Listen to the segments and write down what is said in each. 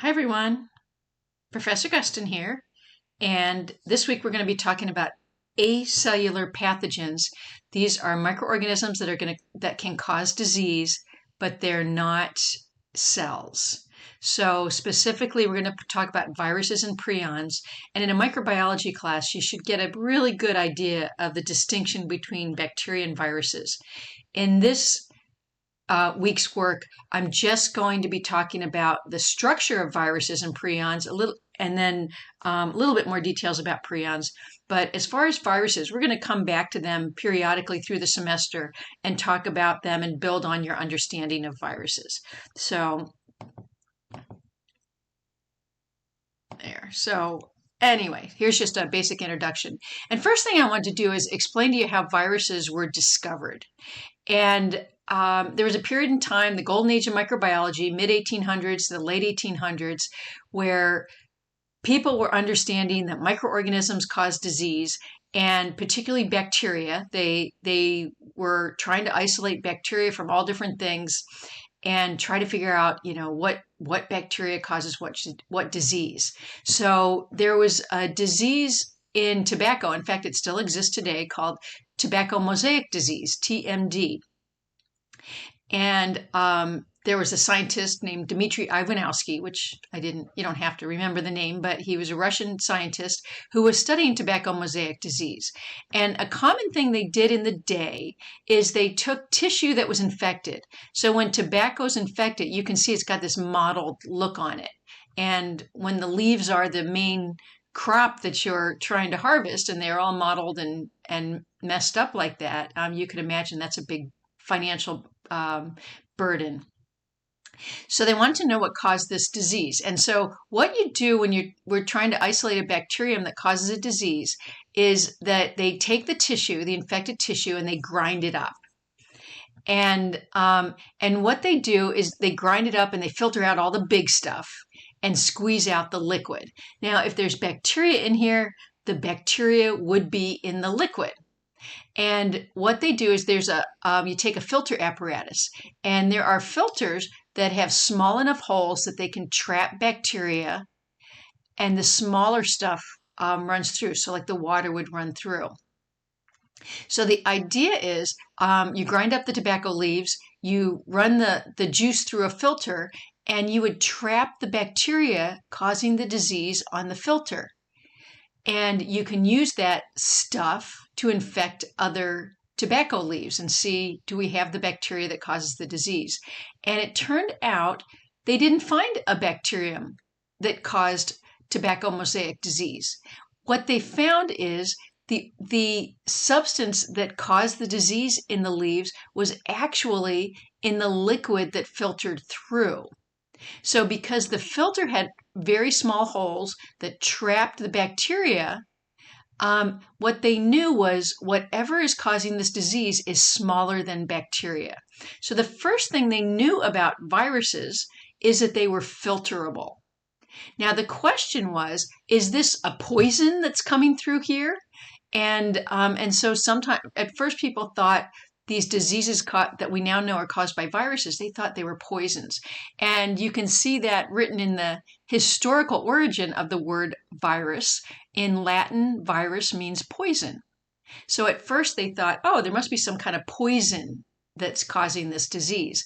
Hi everyone, Professor Gustin here, and this week we're going to be talking about acellular pathogens. These are microorganisms that can cause disease, but they're not cells. So specifically, we're going to talk about viruses and prions. And in a microbiology class, you should get a really good idea of the distinction between bacteria and viruses. In this week's work, I'm just going to be talking about the structure of viruses and prions and then a little bit more details about prions. But as far as viruses, we're going to come back to them periodically through the semester and talk about them and build on your understanding of viruses. So there. So anyway, here's just a basic introduction. And first thing I want to do is explain to you how viruses were discovered. And there was a period in time, the golden age of microbiology, mid-1800s to the late 1800s, where people were understanding that microorganisms cause disease, and particularly bacteria. They were trying to isolate bacteria from all different things and try to figure out, what bacteria causes what disease. So there was a disease in tobacco. In fact, it still exists today, called tobacco mosaic disease, TMD. And there was a scientist named Dmitry Ivanowski, which you don't have to remember the name, but he was a Russian scientist who was studying tobacco mosaic disease. And a common thing they did in the day is they took tissue that was infected. So when tobacco's infected, you can see it's got this mottled look on it. And when the leaves are the main crop that you're trying to harvest and they're all mottled and messed up like that, you can imagine that's a big financial burden. So they wanted to know what caused this disease. And so what you do when we're trying to isolate a bacterium that causes a disease is that they take the tissue, the infected tissue, and they grind it up. And what they do is they grind it up and they filter out all the big stuff and squeeze out the liquid. Now, if there's bacteria in here, the bacteria would be in the liquid. And what they do is you take a filter apparatus, and there are filters that have small enough holes that they can trap bacteria, and the smaller stuff runs through. So like the water would run through. So the idea is you grind up the tobacco leaves, you run the juice through a filter, and you would trap the bacteria causing the disease on the filter. And you can use that stuff to infect other tobacco leaves and see, do we have the bacteria that causes the disease? And it turned out they didn't find a bacterium that caused tobacco mosaic disease. What they found is the substance that caused the disease in the leaves was actually in the liquid that filtered through. So because the filter had very small holes that trapped the bacteria, what they knew was whatever is causing this disease is smaller than bacteria. So the first thing they knew about viruses is that they were filterable. Now the question was, is this a poison that's coming through here? And so sometimes at first people thought these diseases that we now know are caused by viruses, they thought they were poisons. And you can see that written in the historical origin of the word virus. In Latin, virus means poison. So at first they thought, oh, there must be some kind of poison that's causing this disease.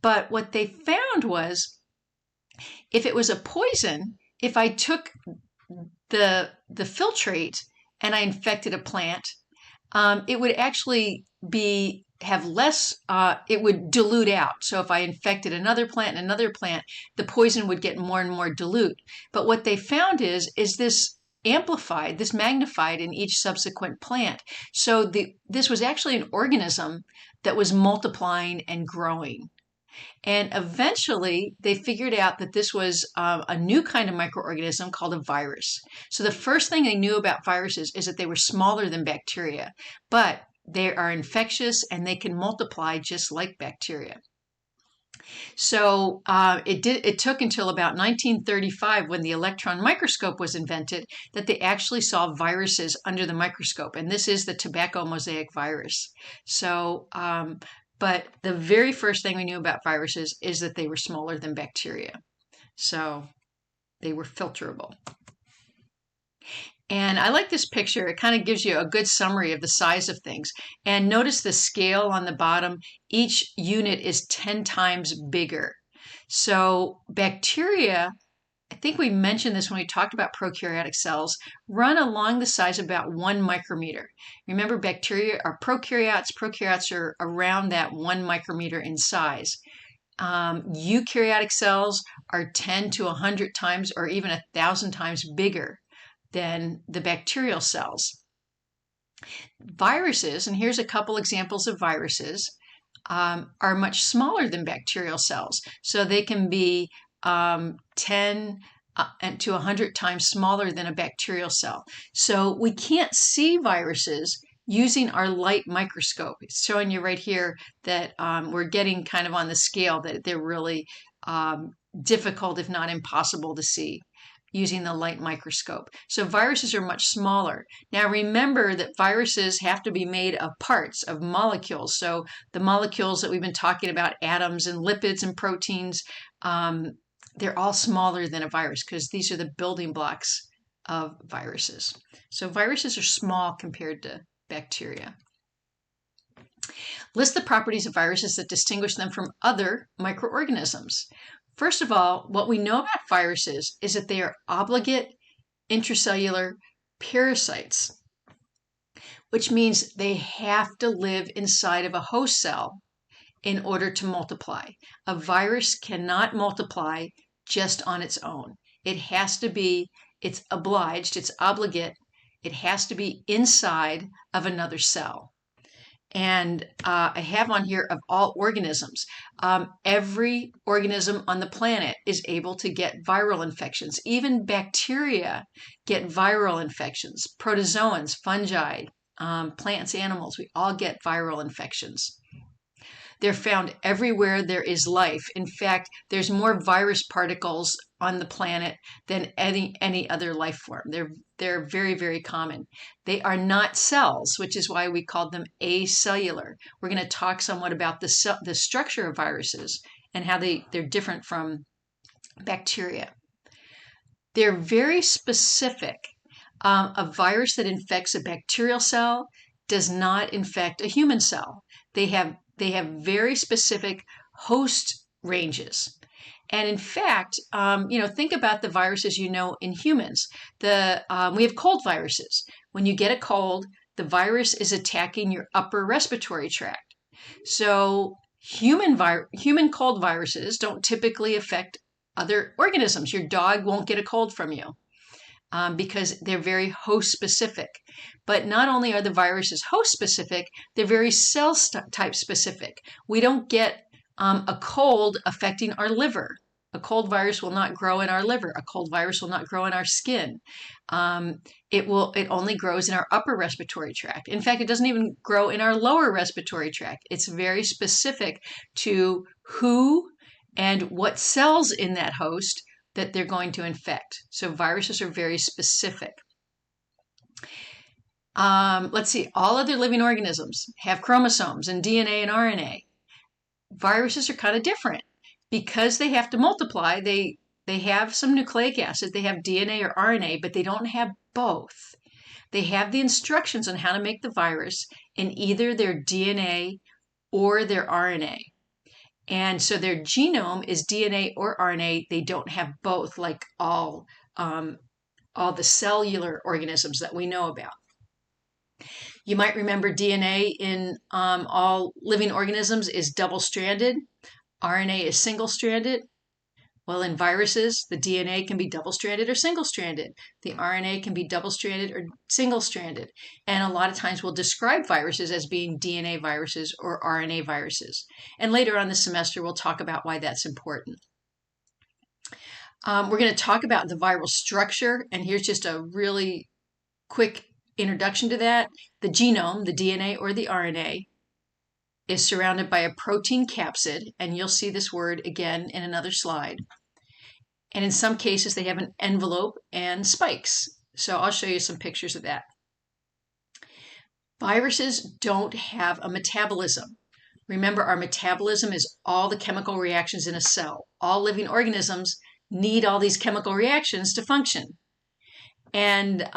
But what they found was, if it was a poison, if I took the filtrate and I infected a plant, it would actually have less, it would dilute out. So if I infected another plant and another plant, the poison would get more and more dilute. But what they found is this amplified, this magnified in each subsequent plant. So this was actually an organism that was multiplying and growing. And eventually they figured out that this was a new kind of microorganism called a virus. So the first thing they knew about viruses is that they were smaller than bacteria, but they are infectious and they can multiply just like bacteria. So it took until about 1935, when the electron microscope was invented, that they actually saw viruses under the microscope. And this is the tobacco mosaic virus. So but the very first thing we knew about viruses is that they were smaller than bacteria. So They were filterable. And I like this picture. It kind of gives you a good summary of the size of things. And notice the scale on the bottom. Each unit is 10 times bigger. So bacteria, I think we mentioned this when we talked about prokaryotic cells, run along the size of about 1 micrometer. Remember, bacteria are prokaryotes. Prokaryotes are around that 1 micrometer in size. Eukaryotic cells are 10 to 100 times or even 1,000 times bigger than the bacterial cells. Viruses, and here's a couple examples of viruses, are much smaller than bacterial cells. So they can be 10 to 100 times smaller than a bacterial cell. So we can't see viruses using our light microscope. It's showing you right here that we're getting kind of on the scale that they're really difficult, if not impossible, to see using the light microscope. So viruses are much smaller. Now remember that viruses have to be made of parts, of molecules. So the molecules that we've been talking about, atoms and lipids and proteins, they're all smaller than a virus because these are the building blocks of viruses. So viruses are small compared to bacteria. List the properties of viruses that distinguish them from other microorganisms. First of all, what we know about viruses is that they are obligate intracellular parasites, which means they have to live inside of a host cell in order to multiply. A virus cannot multiply just on its own. It has to be, it's obliged, it's obligate, it has to be inside of another cell. And I have on here of all organisms. Every organism on the planet is able to get viral infections. Even bacteria get viral infections. Protozoans, fungi, plants, animals, we all get viral infections. They're found everywhere there is life. In fact, there's more virus particles on the planet than any other life form. They're very, very common. They are not cells, which is why we call them acellular. We're going to talk somewhat about the structure of viruses and how they're different from bacteria. They're very specific. A virus that infects a bacterial cell does not infect a human cell. They have very specific host ranges. And in fact, think about the viruses in humans. We have cold viruses. When you get a cold, the virus is attacking your upper respiratory tract. So human cold viruses don't typically affect other organisms. Your dog won't get a cold from you. Because they're very host specific. But not only are the viruses host specific, they're very cell type specific. We don't get a cold affecting our liver. A cold virus will not grow in our liver. A cold virus will not grow in our skin. It only grows in our upper respiratory tract. In fact, it doesn't even grow in our lower respiratory tract. It's very specific to who and what cells in that host that they're going to infect. So viruses are very specific. Let's see, all other living organisms have chromosomes and DNA and RNA. Viruses are kind of different. Because they have to multiply, they have some nucleic acid, they have DNA or RNA, but they don't have both. They have the instructions on how to make the virus in either their DNA or their RNA. And so their genome is DNA or RNA. They don't have both, like all the cellular organisms that we know about. You might remember DNA in all living organisms is double-stranded. RNA is single-stranded. Well, in viruses, the DNA can be double-stranded or single-stranded. The RNA can be double-stranded or single-stranded. And a lot of times we'll describe viruses as being DNA viruses or RNA viruses. And later on this semester, we'll talk about why that's important. We're going to talk about the viral structure, and here's just a really quick introduction to that. The genome, the DNA or the RNA, is surrounded by a protein capsid, and you'll see this word again in another slide. And in some cases, they have an envelope and spikes. So I'll show you some pictures of that. Viruses don't have a metabolism. Remember, our metabolism is all the chemical reactions in a cell. All living organisms need all these chemical reactions to function. And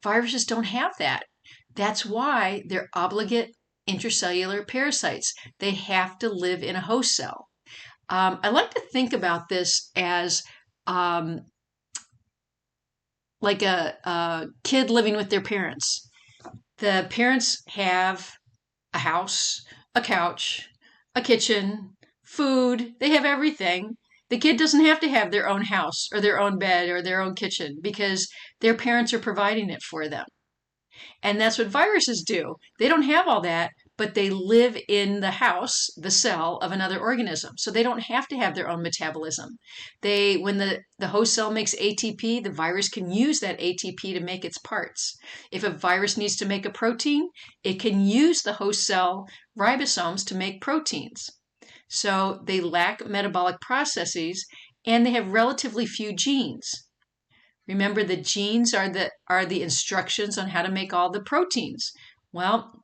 viruses don't have that. That's why they're obligate intracellular parasites. They have to live in a host cell. I like to think about this as um, like a kid living with their parents. The parents have a house, a couch, a kitchen, food. They have everything. The kid doesn't have to have their own house or their own bed or their own kitchen because their parents are providing it for them. And that's what viruses do. They don't have all that, but they live in the house, the cell of another organism. So they don't have to have their own metabolism. When the host cell makes ATP, the virus can use that ATP to make its parts. If a virus needs to make a protein, it can use the host cell ribosomes to make proteins. So they lack metabolic processes and they have relatively few genes. Remember, the genes are the instructions on how to make all the proteins. Well,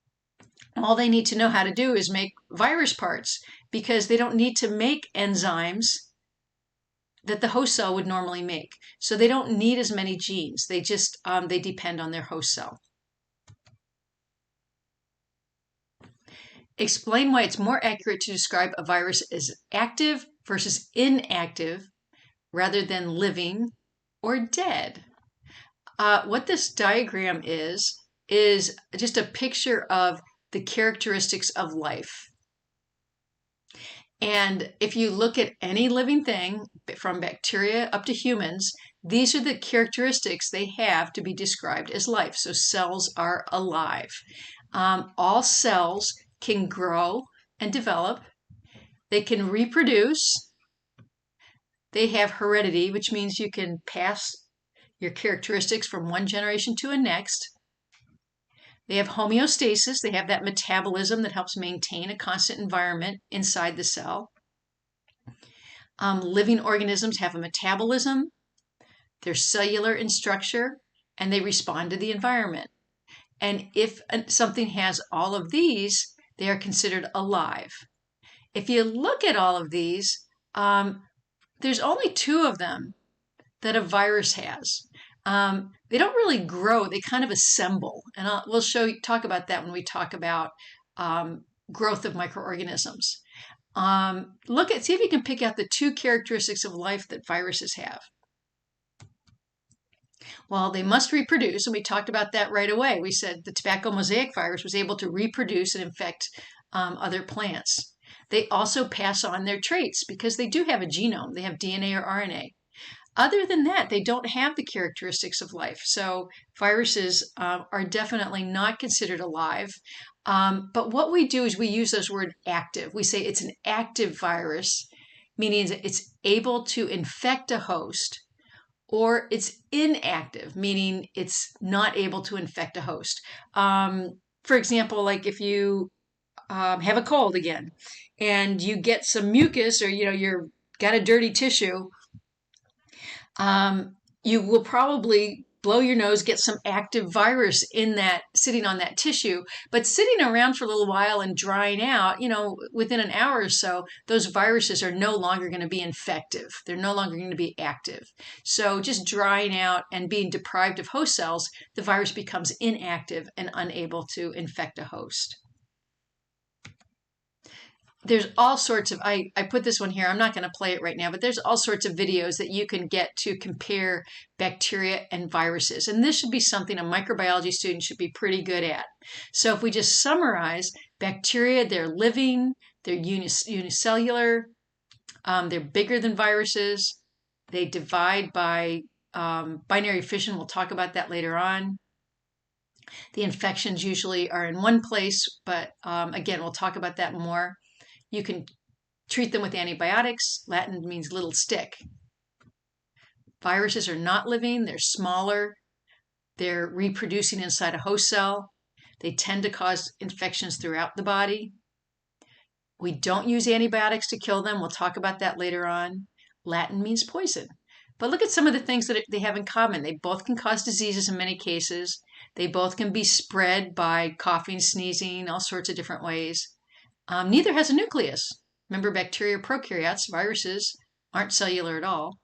all they need to know how to do is make virus parts because they don't need to make enzymes that the host cell would normally make. So they don't need as many genes. They just they depend on their host cell. Explain why it's more accurate to describe a virus as active versus inactive rather than living or dead. What this diagram is just a picture of the characteristics of life. And if you look at any living thing, from bacteria up to humans, these are the characteristics they have to be described as life. So cells are alive. All cells can grow and develop. They can reproduce. They have heredity, which means you can pass your characteristics from one generation to the next. They have homeostasis. They have that metabolism that helps maintain a constant environment inside the cell. Living organisms have a metabolism. They're cellular in structure, and they respond to the environment. And if something has all of these, they are considered alive. If you look at all of these, there's only two of them that a virus has. They don't really grow; they kind of assemble, and we'll talk about that when we talk about growth of microorganisms. See if you can pick out the two characteristics of life that viruses have. Well, they must reproduce, and we talked about that right away. We said the tobacco mosaic virus was able to reproduce and infect other plants. They also pass on their traits because they do have a genome. They have DNA or RNA. Other than that, they don't have the characteristics of life. So viruses are definitely not considered alive. But what we do is we use those word active. We say it's an active virus, meaning that it's able to infect a host, or it's inactive, meaning it's not able to infect a host. For example, like if you have a cold again and you get some mucus or you're got a dirty tissue, you will probably blow your nose, get some active virus in that sitting on that tissue, but sitting around for a little while and drying out, within an hour or so, those viruses are no longer going to be infective. They're no longer going to be active. So just drying out and being deprived of host cells, the virus becomes inactive and unable to infect a host. There's all sorts of, I put this one here, I'm not going to play it right now, but there's all sorts of videos that you can get to compare bacteria and viruses. And this should be something a microbiology student should be pretty good at. So if we just summarize, bacteria, they're living, they're unicellular, they're bigger than viruses, they divide by binary fission. We'll talk about that later on. The infections usually are in one place, but again, we'll talk about that more. You can treat them with antibiotics. Latin means little stick. Viruses are not living. They're smaller. They're reproducing inside a host cell. They tend to cause infections throughout the body. We don't use antibiotics to kill them. We'll talk about that later on. Latin means poison. But look at some of the things that they have in common. They both can cause diseases in many cases. They both can be spread by coughing, sneezing, all sorts of different ways. Neither has a nucleus. Remember, bacteria are prokaryotes. Viruses aren't cellular at all.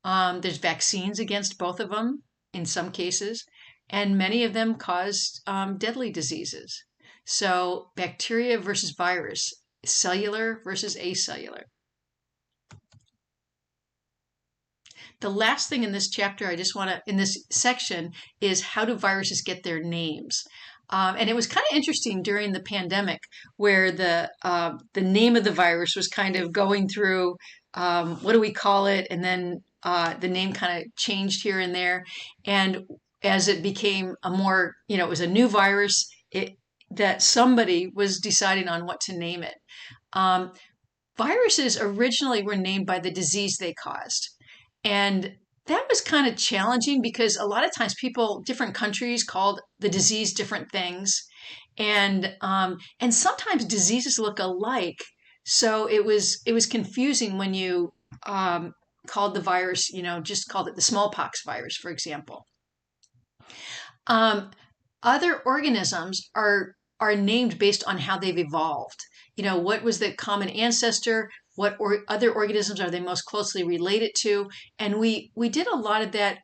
There's vaccines against both of them in some cases, and many of them cause deadly diseases. So, bacteria versus virus, cellular versus acellular. The last thing in this chapter, I just want to, in this section, is how do viruses get their names? And it was kind of interesting during the pandemic, where the name of the virus was kind of going through, what do we call it, and then the name kind of changed here and there, and as it became a more, it was a new virus, that somebody was deciding on what to name it. Um, Viruses originally were named by the disease they caused. And that was kind of challenging because a lot of times different countries called the disease different things. And sometimes diseases look alike. So it was confusing when you called the virus, just called it the smallpox virus, for example. Um, Other organisms are named based on how they've evolved. What was the common ancestor? What other organisms are they most closely related to? And we did a lot of that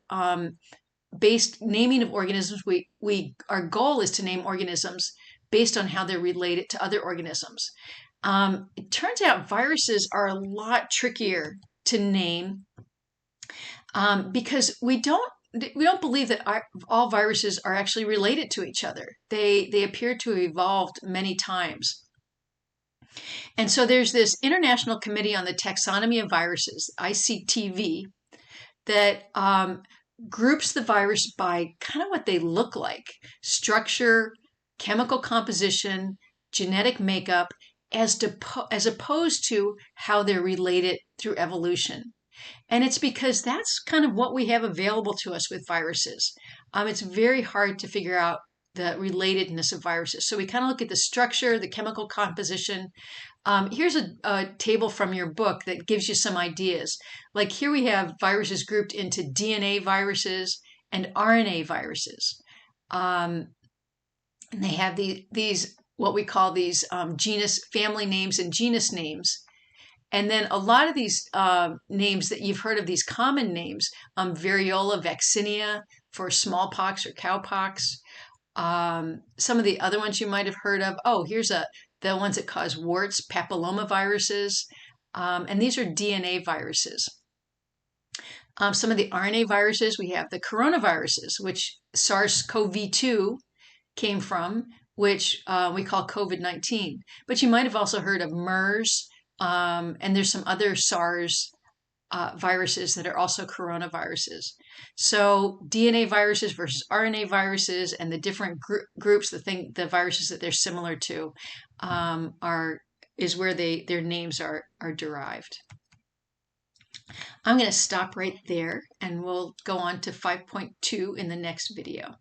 based naming of organisms. We our goal is to name organisms based on how they're related to other organisms. It turns out viruses are a lot trickier to name because we don't believe that all viruses are actually related to each other. They appear to have evolved many times. And so there's this International Committee on the Taxonomy of Viruses, ICTV, that groups the virus by kind of what they look like: structure, chemical composition, genetic makeup, as opposed to how they're related through evolution. And it's because that's kind of what we have available to us with viruses. It's very hard to figure out the relatedness of viruses. So we kind of look at the structure, the chemical composition. Here's a table from your book that gives you some ideas. Like here we have viruses grouped into DNA viruses and RNA viruses. And they have these what we call these genus family names and genus names. And then a lot of these names that you've heard of, these common names, variola, vaccinia for smallpox or cowpox. Some of the other ones you might have heard of. Oh, here's the ones that cause warts, papillomaviruses, and these are DNA viruses. Some of the RNA viruses, we have the coronaviruses, which SARS-CoV-2 came from, which we call COVID-19. But you might have also heard of MERS, and there's some other SARS viruses that are also coronaviruses. So DNA viruses versus RNA viruses, and the different groups, the viruses that they're similar to, is where their names are derived. I'm going to stop right there, and we'll go on to 5.2 in the next video.